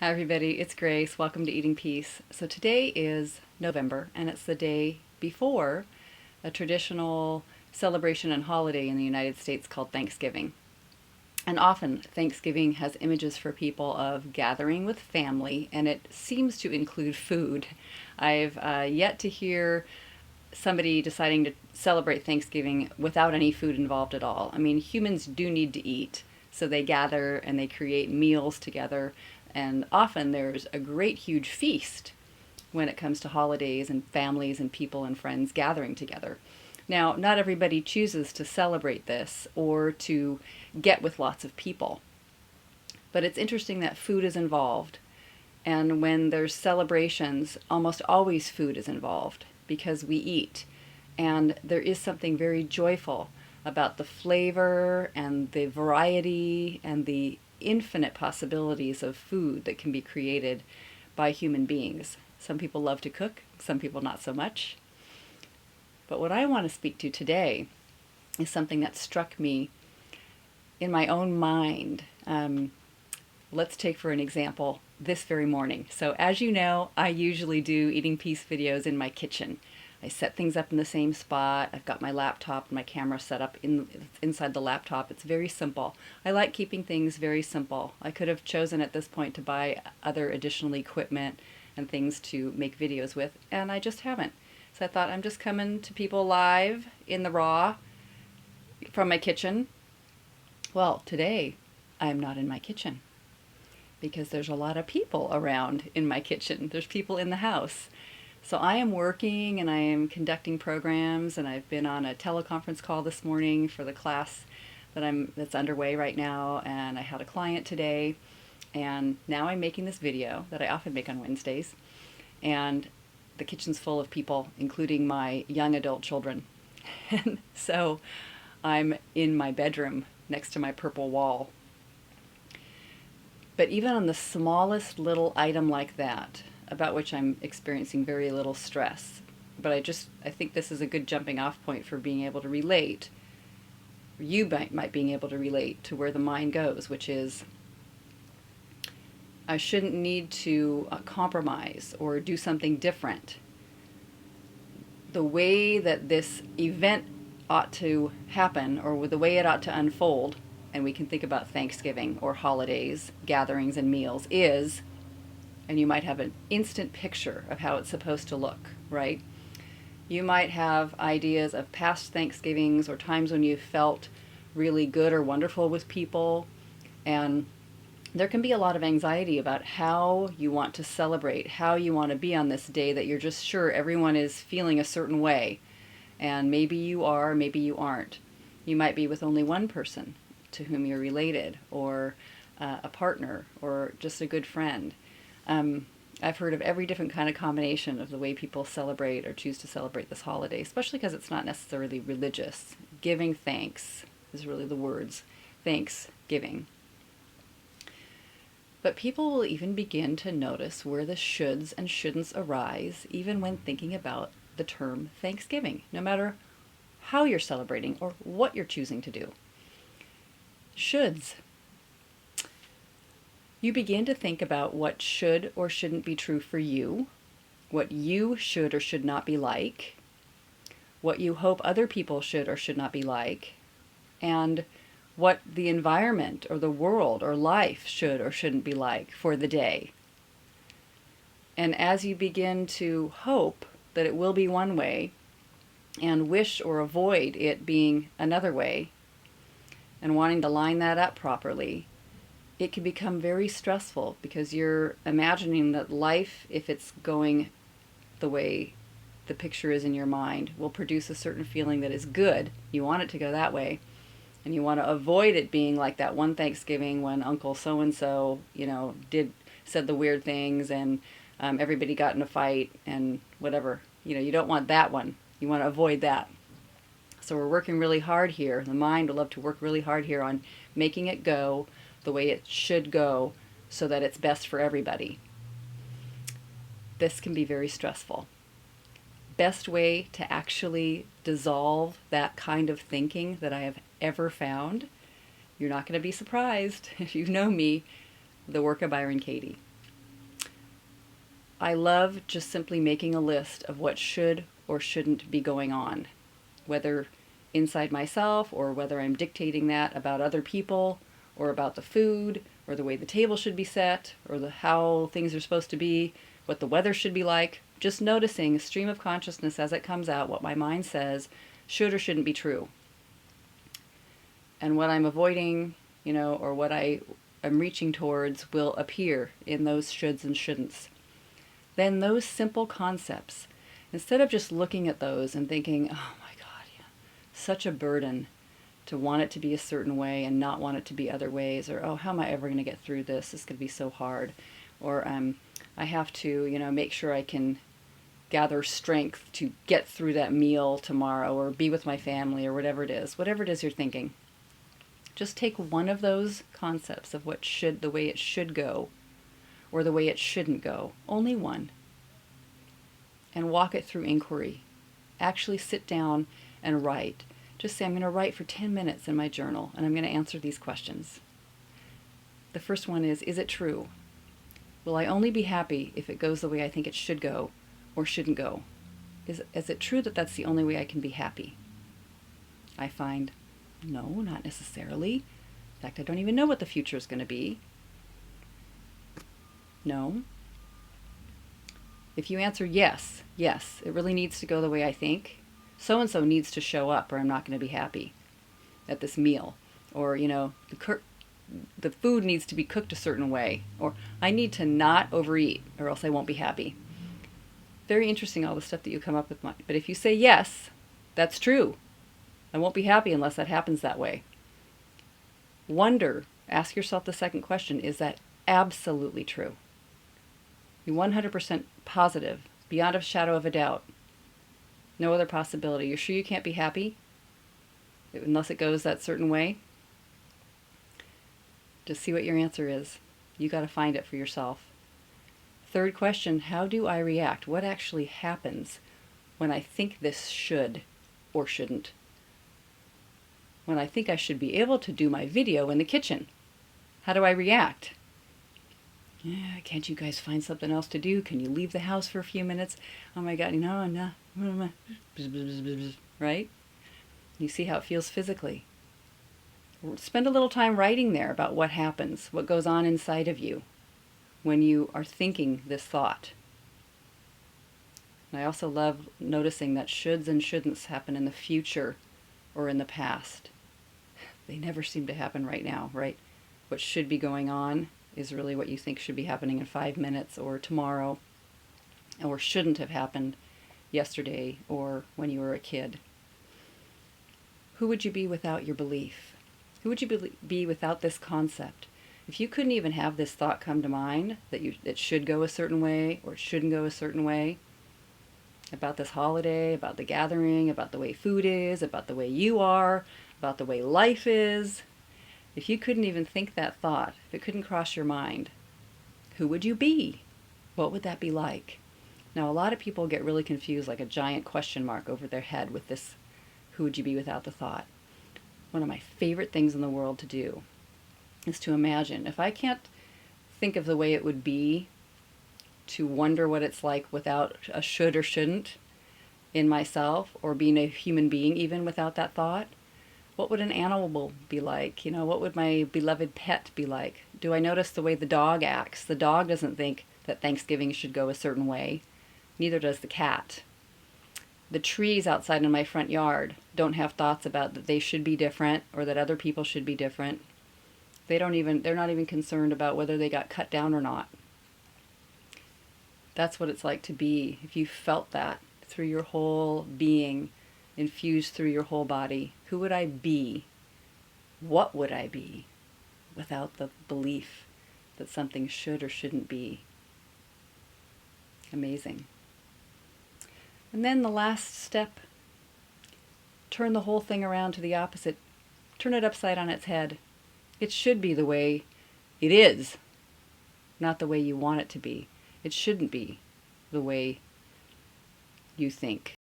Hi everybody, it's Grace. Welcome to Eating Peace. So today is November and it's the day before a traditional celebration and holiday in the United States called Thanksgiving. And often Thanksgiving has images for people of gathering with family, and it seems to include food. I've yet to hear somebody deciding to celebrate Thanksgiving without any food involved at all. I mean, humans do need to eat, so they gather and they create meals together, and often there's a great huge feast when it comes to holidays and families and people and friends gathering together. Now, not everybody chooses to celebrate this or to get with lots of people, but it's interesting that food is involved. And when there's celebrations, almost always food is involved because we eat. And there is something very joyful about the flavor and the variety and the infinite possibilities of food that can be created by human beings. Some people love to cook, some people not so much. But what I want to speak to today is something that struck me in my own mind. Let's take for an example this very morning. So as you know, I usually do Eating Peace videos in my kitchen. I set things up in the same spot. I've got my laptop and my camera set up inside the laptop. It's very simple. I like keeping things very simple. I could have chosen at this point to buy other additional equipment and things to make videos with, and I just haven't. So I thought I'm just coming to people live in the raw from my kitchen. Well, today I am not in my kitchen because there's a lot of people around in my kitchen. There's people in the house. So I am working and I am conducting programs, and I've been on a teleconference call this morning for the class that's underway right now, and I had a client today, and now I'm making this video that I often make on Wednesdays, and the kitchen's full of people, including my young adult children. And so I'm in my bedroom next to my purple wall. But even on the smallest little item like that, about which I'm experiencing very little stress, but I think this is a good jumping off point for being able to relate. You might being able to relate to where the mind goes, which is I shouldn't need to compromise or do something different. The way that this event ought to happen, or the way it ought to unfold, and we can think about Thanksgiving or holidays, gatherings and meals, is, and you might have an instant picture of how it's supposed to look, right? You might have ideas of past Thanksgivings or times when you felt really good or wonderful with people, and there can be a lot of anxiety about how you want to celebrate, how you want to be on this day that you're just sure everyone is feeling a certain way. And maybe you are, maybe you aren't. You might be with only one person to whom you're related, or a partner, or just a good friend. I've heard of every different kind of combination of the way people celebrate or choose to celebrate this holiday, especially because it's not necessarily religious. Giving thanks is really the words. Thanksgiving. But people will even begin to notice where the shoulds and shouldn'ts arise, even when thinking about the term Thanksgiving, no matter how you're celebrating or what you're choosing to do. Shoulds. You begin to think about what should or shouldn't be true for you, what you should or should not be like, what you hope other people should or should not be like, and what the environment or the world or life should or shouldn't be like for the day. And as you begin to hope that it will be one way and wish or avoid it being another way, and wanting to line that up properly, it can become very stressful because you're imagining that life, if it's going the way the picture is in your mind, will produce a certain feeling that is good. You want it to go that way. And you want to avoid it being like that one Thanksgiving when Uncle so-and-so, said the weird things, and everybody got in a fight and whatever. You don't want that one. You want to avoid that. So we're working really hard here. The mind would love to work really hard here on making it go the way it should go so that it's best for everybody. This can be very stressful. Best way to actually dissolve that kind of thinking that I have ever found, you're not going to be surprised if you know me, the work of Byron Katie. I love just simply making a list of what should or shouldn't be going on, whether inside myself or whether I'm dictating that about other people or about the food or the way the table should be set or how things are supposed to be, what the weather should be like. Just noticing a stream of consciousness as it comes out, what my mind says should or shouldn't be true. And what I'm avoiding, or what I'm reaching towards will appear in those shoulds and shouldn'ts. Then those simple concepts, instead of just looking at those and thinking, oh my God, yeah, such a burden to want it to be a certain way and not want it to be other ways, or, oh, how am I ever going to get through this? This is going to be so hard. Or I have to, make sure I can gather strength to get through that meal tomorrow or be with my family or whatever it is you're thinking. Just take one of those concepts of the way it should go or the way it shouldn't go, only one, and walk it through inquiry. Actually sit down and write. Just say, I'm going to write for 10 minutes in my journal and I'm going to answer these questions. The first one is it true? Will I only be happy if it goes the way I think it should go or shouldn't go? Is it true that that's the only way I can be happy? I find, no, not necessarily. In fact, I don't even know what the future is going to be. No. If you answer yes, it really needs to go the way I think. So-and-so needs to show up or I'm not going to be happy at this meal. Or, the food needs to be cooked a certain way. Or I need to not overeat or else I won't be happy. Very interesting, all the stuff that you come up with. But if you say yes, that's true. I won't be happy unless that happens that way. Ask yourself the second question, is that absolutely true? You're 100% positive, beyond a shadow of a doubt. No other possibility. You're sure you can't be happy unless it goes that certain way? Just see what your answer is. You got to find it for yourself. Third question, how do I react? What actually happens when I think this should or shouldn't? When I think I should be able to do my video in the kitchen, how do I react? Yeah, can't you guys find something else to do? Can you leave the house for a few minutes? Oh my God, no. Right? You see how it feels physically. Spend a little time writing there about what happens, what goes on inside of you when you are thinking this thought. And I also love noticing that shoulds and shouldn'ts happen in the future or in the past. They never seem to happen right now, right? What should be going on is really what you think should be happening in 5 minutes or tomorrow, or shouldn't have happened yesterday or when you were a kid. Who would you be without your belief? Who would you be without this concept? If you couldn't even have this thought come to mind that it should go a certain way or it shouldn't go a certain way, about this holiday, about the gathering, about the way food is, about the way you are, about the way life is, if you couldn't even think that thought, if it couldn't cross your mind, who would you be? What would that be like? Now, a lot of people get really confused, like a giant question mark over their head with this, who would you be without the thought? One of my favorite things in the world to do is to imagine, if I can't think of the way it would be to wonder what it's like without a should or shouldn't in myself, or being a human being even without that thought, what would an animal be like? What would my beloved pet be like? Do I notice the way the dog acts? The dog doesn't think that Thanksgiving should go a certain way. Neither does the cat. The trees outside in my front yard don't have thoughts about that they should be different or that other people should be different. They're not even concerned about whether they got cut down or not. That's what it's like to be, if you felt that through your whole being, infused through your whole body. Who would I be? What would I be without the belief that something should or shouldn't be? Amazing. And then the last step, turn the whole thing around to the opposite. Turn it upside on its head. It should be the way it is, not the way you want it to be. It shouldn't be the way you think.